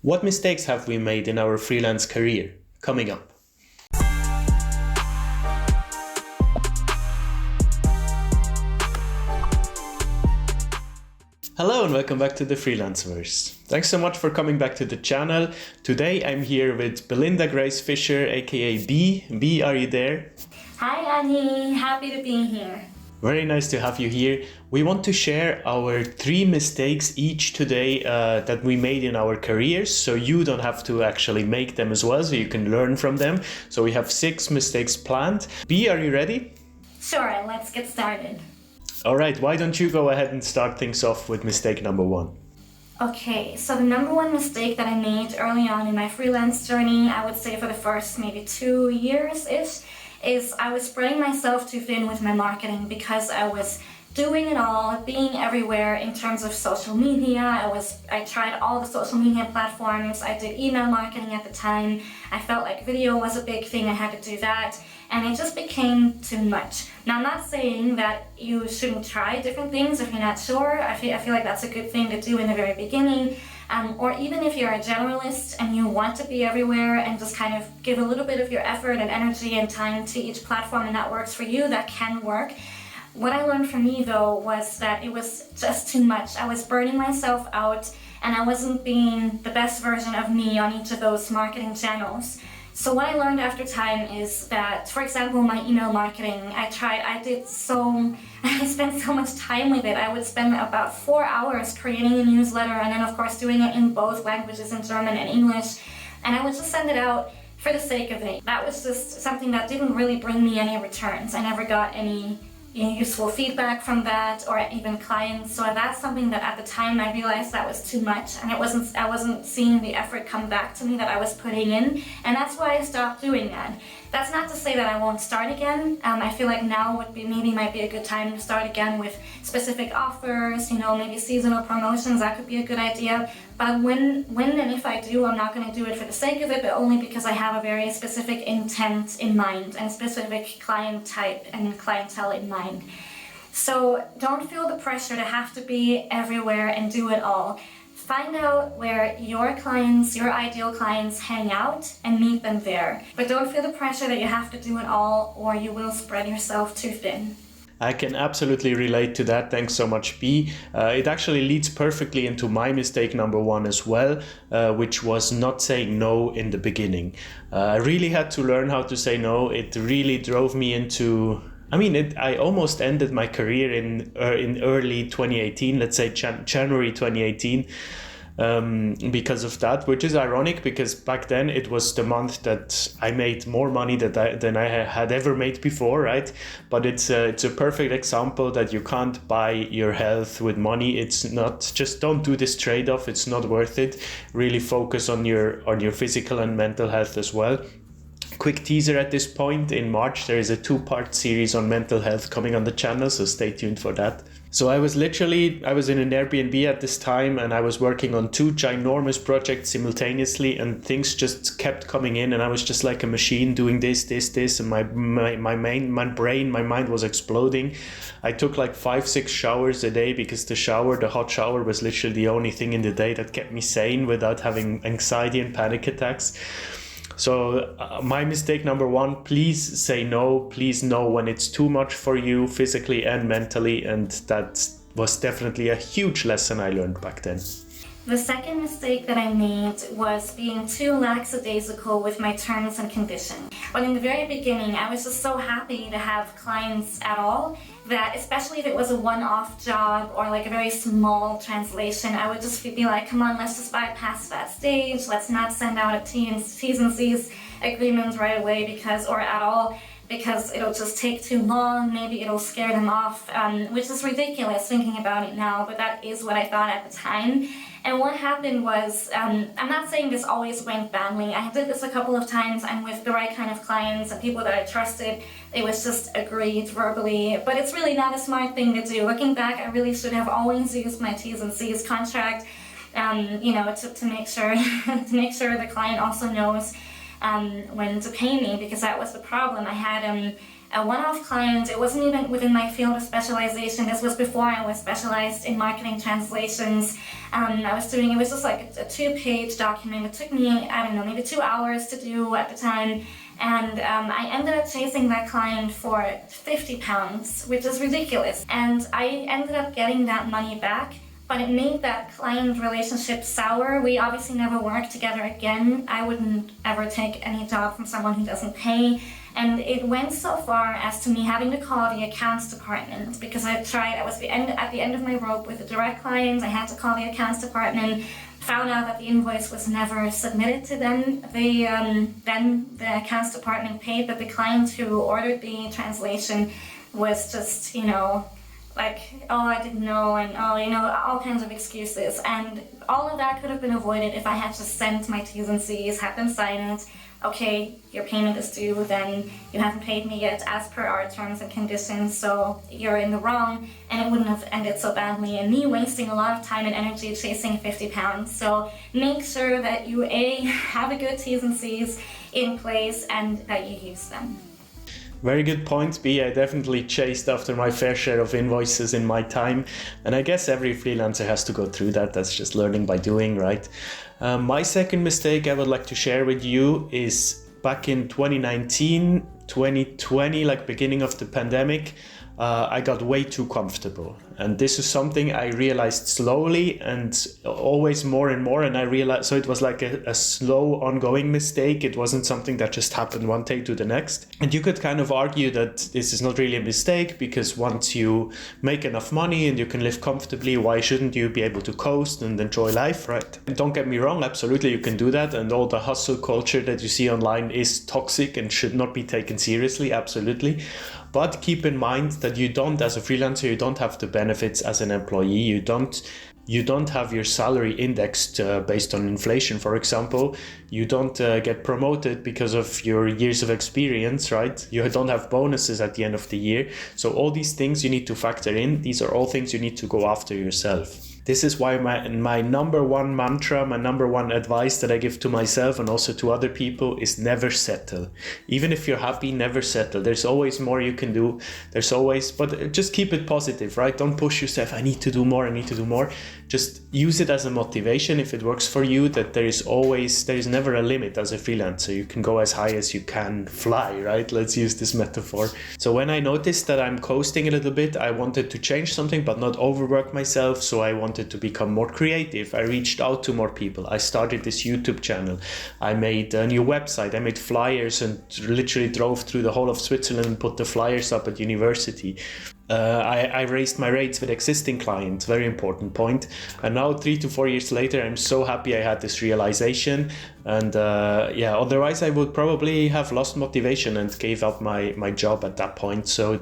What mistakes have we made in our freelance career? Coming up. Hello and welcome back to the Freelanceverse. Thanks so much for coming back to the channel. Today I'm here with Belinda Grace Fischer, aka B. B, are you there? Hi Annie, happy to be here. Very nice to have you here. We want to share our 3 mistakes each today that we made in our careers, so you don't have to actually make them as well, so you can learn from them. So we have 6 mistakes planned. B, are you ready? Sure, let's get started. All right, why don't you go ahead and start things off with mistake number 1. Okay, so the number 1 mistake that I made early on in my freelance journey, I would say for the first maybe 2 years-ish, is I was spreading myself too thin with my marketing because I was doing it all, being everywhere in terms of social media. I tried all the social media platforms. I did email marketing at the time. I felt like video was a big thing. I had to do that. And it just became too much. Now, I'm not saying that you shouldn't try different things if you're not sure. I feel like that's a good thing to do in the very beginning. Or even if you're a generalist and you want to be everywhere and just kind of give a little bit of your effort and energy and time to each platform and that works for you, that can work. What I learned for me though was that it was just too much. I was burning myself out and I wasn't being the best version of me on each of those marketing channels. So what I learned after time is that, for example, my email marketing, I spent so much time with it. I would spend about 4 hours creating a newsletter and then of course doing it in both languages, in German and English. And I would just send it out for the sake of it. That was just something that didn't really bring me any returns. I never got any useful feedback from that or even clients. So that's something that at the time I realized that was too much and I wasn't seeing the effort come back to me that I was putting in, and that's why I stopped doing that. That's not to say that I won't start again. I feel like now might be a good time to start again with specific offers, maybe seasonal promotions. That could be a good idea. But when and if I do, I'm not going to do it for the sake of it, but only because I have a very specific intent in mind and specific client type and clientele in mind. So don't feel the pressure to have to be everywhere and do it all. Find out where your clients, your ideal clients, hang out and meet them there. But don't feel the pressure that you have to do it all or you will spread yourself too thin. I can absolutely relate to that. Thanks so much, B. It actually leads perfectly into my mistake number 1 as well, which was not saying no in the beginning. I really had to learn how to say no. It really drove me into... I almost ended my career in early 2018, let's say January 2018, because of that, which is ironic because back then it was the month that I made more money than I had ever made before, right? But it's a perfect example that you can't buy your health with money. It's not, just don't do this trade-off. It's not worth it. Really focus on your physical and mental health as well. Quick teaser at this point, in March there is a 2-part series on mental health coming on the channel, so stay tuned for that. So I was in an Airbnb at this time and I was working on 2 ginormous projects simultaneously and things just kept coming in and I was just like a machine doing this and my mind was exploding. I took like 5-6 showers a day because the hot shower was literally the only thing in the day that kept me sane without having anxiety and panic attacks. So my mistake number 1, please say no. Please know when it's too much for you physically and mentally, and that was definitely a huge lesson I learned back then. The second mistake that I made was being too lackadaisical with my terms and conditions. But in the very beginning, I was just so happy to have clients at all that, especially if it was a one-off job or like a very small translation, I would just be like, come on, let's just bypass that stage. Let's not send out a T's and C's agreement right away because it'll just take too long. Maybe it'll scare them off, which is ridiculous thinking about it now, but that is what I thought at the time. And what happened was, I'm not saying this always went badly. I did this a couple of times and with the right kind of clients and people that I trusted, it was just agreed verbally. But it's really not a smart thing to do. Looking back, I really should have always used my T's and C's contract, to make sure the client also knows when to pay me, because that was the problem. I had a one-off client. It wasn't even within my field of specialization. This was before I was specialized in marketing translations. It was just like a 2-page document. It took me, I don't know, maybe 2 hours to do at the time. And I ended up chasing that client for £50, which is ridiculous. And I ended up getting that money back, but it made that client relationship sour. We obviously never worked together again. I wouldn't ever take any job from someone who doesn't pay. And it went so far as to me having to call the accounts department, because I was at the end of my rope with a direct client. I had to call the accounts department, found out that the invoice was never submitted to them. Then the accounts department paid, but the client who ordered the translation was just, like, oh, I didn't know, and all kinds of excuses. And all of that could have been avoided if I had just sent my T's and C's, had them sign it. Okay, your payment is due, then you haven't paid me yet as per our terms and conditions, so you're in the wrong, and it wouldn't have ended so badly, and me wasting a lot of time and energy chasing £50. So make sure that you have a good T's and C's in place and that you use them. Very good point, B. I definitely chased after my fair share of invoices in my time. And I guess every freelancer has to go through that. That's just learning by doing, right? My second mistake I would like to share with you is back in 2019, 2020, like beginning of the pandemic. I got way too comfortable. And this is something I realized slowly and always more and more. And I realized, so it was like a slow ongoing mistake. It wasn't something that just happened one day to the next. And you could kind of argue that this is not really a mistake, because once you make enough money and you can live comfortably, why shouldn't you be able to coast and enjoy life, right? And don't get me wrong, absolutely you can do that. And all the hustle culture that you see online is toxic and should not be taken seriously, absolutely. But keep in mind that you don't, as a freelancer, you don't have the benefits as an employee. You don't have your salary indexed based on inflation, for example. You don't get promoted because of your years of experience, right? You don't have bonuses at the end of the year. So all these things you need to factor in. These are all things you need to go after yourself. This is why my number one mantra, my number one advice that I give to myself and also to other people is never settle. Even if you're happy, never settle. There's always more you can do. But just keep it positive, right? Don't push yourself. I need to do more. Just use it as a motivation if it works for you, that there is never a limit as a freelancer. You can go as high as you can fly, right? Let's use this metaphor. So when I noticed that I'm coasting a little bit, I wanted to change something but not overwork myself. So I wanted to become more creative. I reached out to more people. I started this YouTube channel. I made a new website. I made flyers and literally drove through the whole of Switzerland and put the flyers up at university. I raised my rates with existing clients, very important point. And now 3 to 4 years later, I'm so happy I had this realization. And otherwise I would probably have lost motivation and gave up my job at that point. So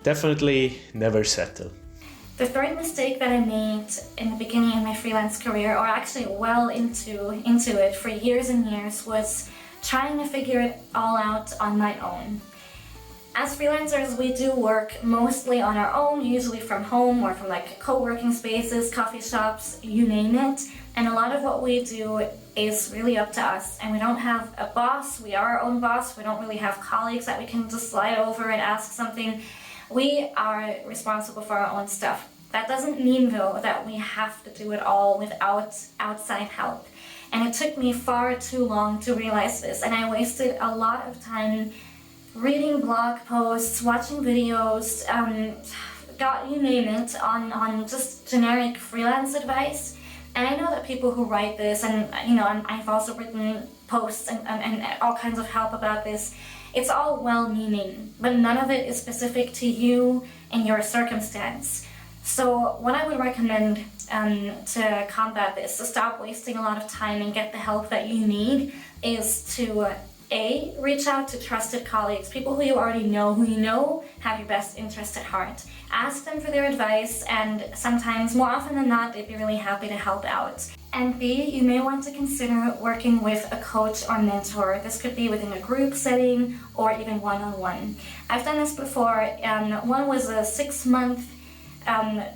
definitely never settle. The third mistake that I made in the beginning of my freelance career, or actually well into it for years and years, was trying to figure it all out on my own. As freelancers, we do work mostly on our own, usually from home or from like co-working spaces, coffee shops, you name it. And a lot of what we do is really up to us. And we don't have a boss, we are our own boss. We don't really have colleagues that we can just slide over and ask something. We are responsible for our own stuff. That doesn't mean though that we have to do it all without outside help. And it took me far too long to realize this. And I wasted a lot of time reading blog posts, watching videos, you name it, on just generic freelance advice. And I know that people who write this, and I've also written posts and all kinds of help about this, it's all well-meaning, but none of it is specific to you and your circumstance. So what I would recommend to combat this, to stop wasting a lot of time and get the help that you need, is to reach out to trusted colleagues, people who you already know, who you know have your best interest at heart. Ask them for their advice, and sometimes, more often than not, they'd be really happy to help out. And B, you may want to consider working with a coach or mentor. This could be within a group setting or even one-on-one. I've done this before. One was a 6-month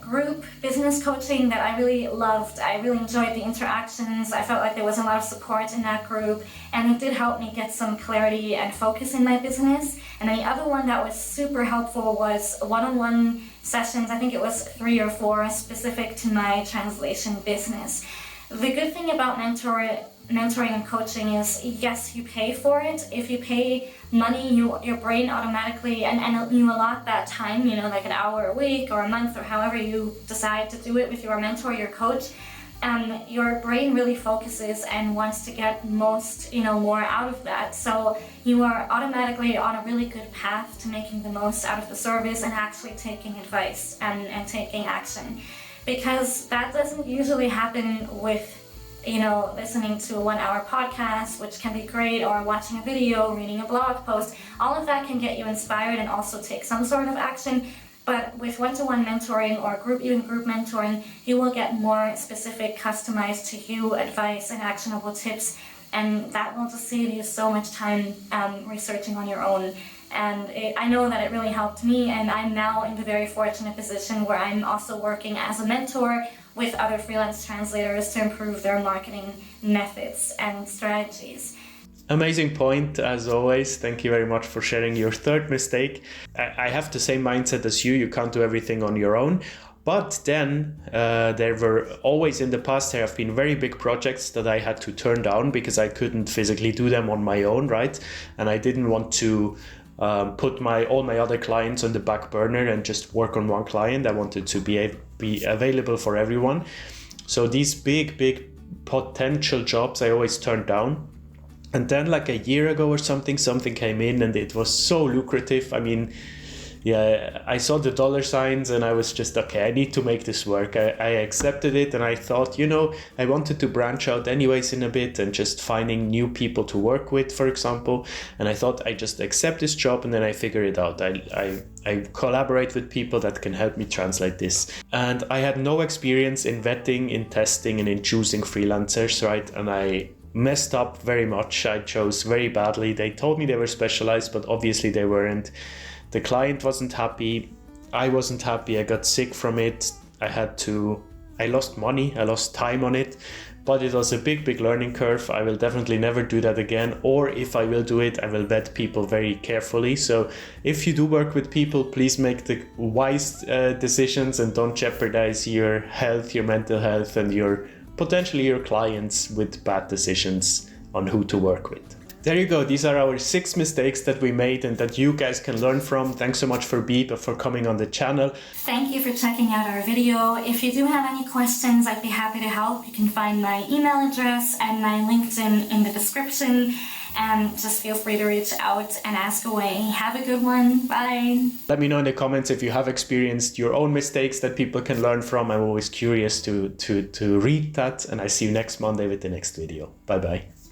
group business coaching that I really loved. I really enjoyed the interactions. I felt like there was a lot of support in that group, and it did help me get some clarity and focus in my business. And then the other one that was super helpful was one-on-one sessions. I think it was 3 or 4 specific to my translation business. The good thing about mentoring and coaching is, yes, you pay for it. If you pay money, your brain automatically, and you allot that time, like an hour a week or a month or however you decide to do it with your mentor, your coach, your brain really focuses and wants to get more out of that. So you are automatically on a really good path to making the most out of the service and actually taking advice and taking action. Because that doesn't usually happen with listening to a 1-hour podcast, which can be great, or watching a video, reading a blog post. All of that can get you inspired and also take some sort of action. But with one-to-one mentoring or group mentoring, you will get more specific, customized to you advice and actionable tips. And that will just save you so much time researching on your own. And I know that it really helped me, and I'm now in the very fortunate position where I'm also working as a mentor with other freelance translators to improve their marketing methods and strategies. Amazing point, as always. Thank you very much for sharing your third mistake. I have the same mindset as you. You can't do everything on your own. But then there were always in the past, there have been very big projects that I had to turn down because I couldn't physically do them on my own, right? And I didn't want to put all my other clients on the back burner and just work on one client. I wanted to be available for everyone. So these big potential jobs I always turned down. And then like a year ago or something came in and it was so lucrative. I mean, yeah, I saw the dollar signs and I was just, okay, I need to make this work. I accepted it, and I thought, I wanted to branch out anyways in a bit and just finding new people to work with, for example. And I thought I just accept this job and then I figure it out. I collaborate with people that can help me translate this. And I had no experience in vetting, in testing, and in choosing freelancers, right? And I messed up very much. I chose very badly. They told me they were specialized, but obviously they weren't. The client wasn't happy. I wasn't happy. I got sick from it. I lost money. I lost time on it, but it was a big learning curve. I will definitely never do that again. Or if I will do it, I will vet people very carefully. So if you do work with people, please make the wise decisions and don't jeopardize your health, your mental health, and potentially your clients with bad decisions on who to work with. There you go. These are our 6 mistakes that we made and that you guys can learn from. Thanks so much for coming on the channel. Thank you for checking out our video. If you do have any questions, I'd be happy to help. You can find my email address and my LinkedIn in the description. And just feel free to reach out and ask away. Have a good one. Bye. Let me know in the comments if you have experienced your own mistakes that people can learn from. I'm always curious to read that. And I see you next Monday with the next video. Bye-bye.